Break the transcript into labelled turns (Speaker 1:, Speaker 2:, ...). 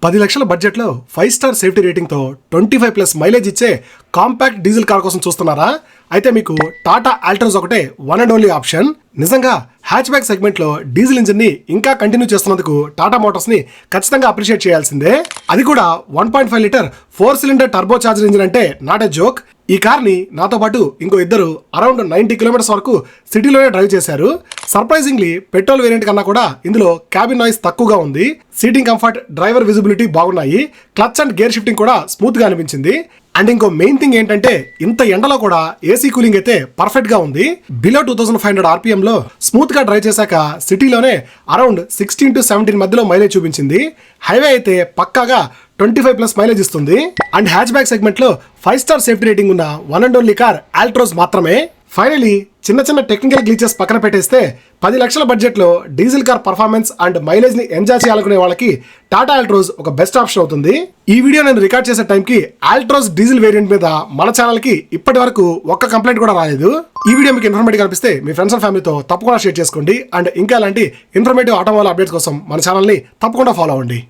Speaker 1: 10 లక్షల బడ్జెట్లో 5 star safety రేటింగ్తో 25+ mileage ఇచ్చే కాంపాక్ట్ డీజిల్ కార్ కోసం చూస్తున్నారా? అయితే మీకు టాటా ఆల్ట్రోజ్ ఒకటే వన్ అండ్ ఓన్లీ ఆప్షన్. నిజంగా హ్యాచ్ బ్యాక్ సెగ్మెంట్లో డీజిల్ ఇంజిన్ ని ఇంకా కంటిన్యూ చేస్తున్నందుకు టాటా మోటార్స్ ని ఖచ్చితంగా అప్రిషియేట్ చేయాల్సిందే. అది కూడా 1.5 litre 4 cylinder turbo charger engine అంటే నాట్ ఏ జోక్. ఈ కార్ ని నాతో పాటు ఇంకో ఇద్దరు అరౌండ్ 90 కిలోమీటర్స్ వరకు సిటీలోనే డ్రైవ్ చేశారు. సర్ప్రైజింగ్లీ పెట్రోల్ వేరియంట్ కన్నా కూడా ఇందులో క్యాబిన్ నాయిస్ తక్కువగా ఉంది. సీటింగ్ కంఫర్ట్, డ్రైవర్ విజిబిలిటీ బాగున్నాయి. క్లచ్ అండ్ గేర్ షిఫ్టింగ్ కూడా స్మూత్ గా అనిపించింది. అండ్ ఇంకో మెయిన్ థింగ్ ఏంటంటే ఇంత ఎండలో కూడా ఏసీ కూలింగ్ అయితే పర్ఫెక్ట్ గా ఉంది. బిలో 2500 RPM లో స్మూత్ గా డ్రైవ్ చేశాక సిటీలోనే అరౌండ్ 16 to 17 మధ్యలో మైలేజ్ చూపించింది. హైవే అయితే పక్కాగా 25+ మైలేజ్ ఇస్తుంది. అండ్ హ్యాచ్ బ్యాక్ సెగ్మెంట్ లో 5 స్టార్ సేఫ్టీ రేటింగ్ ఉన్న one and only car Altroz మాత్రమే. ఫైనలీ చిన్న చిన్న టెక్నికల్ గ్లీచెస్ పక్కన పెట్టేస్తే 10 లక్షల బడ్జెట్ లో diesel car performance and mileage ని ఎంజాయ్ చేయాలనుకునే వాళ్ళకి టాటా ఆల్ట్రోజ్ ఒక బెస్ట్ ఆప్షన్ అవుతుంది. ఈ వీడియో నేను రికార్డ్ చేసే టైంకి ఆల్ట్రోజ్ డీజిల్ వేరియంట్ మీద మన ఛానల్ కి ఇప్పటి వరకు ఒక్క కంప్లైంట్ కూడా రాలేదు. ఈ వీడియో మీకు ఇన్ఫర్మేటివ్ అనిపిస్తే మీ ఫ్రెండ్స్ అండ్ ఫ్యామిలీతో తప్పకుండా షేర్ చేసుకోండి. అండ్ ఇంకా ఇలాంటి ఇన్ఫర్మేటివ్ ఆటోమొబైల్ అప్డేట్స్ కోసం మన ఛానల్ ని తప్పకుండా ఫాలో అవ్వండి.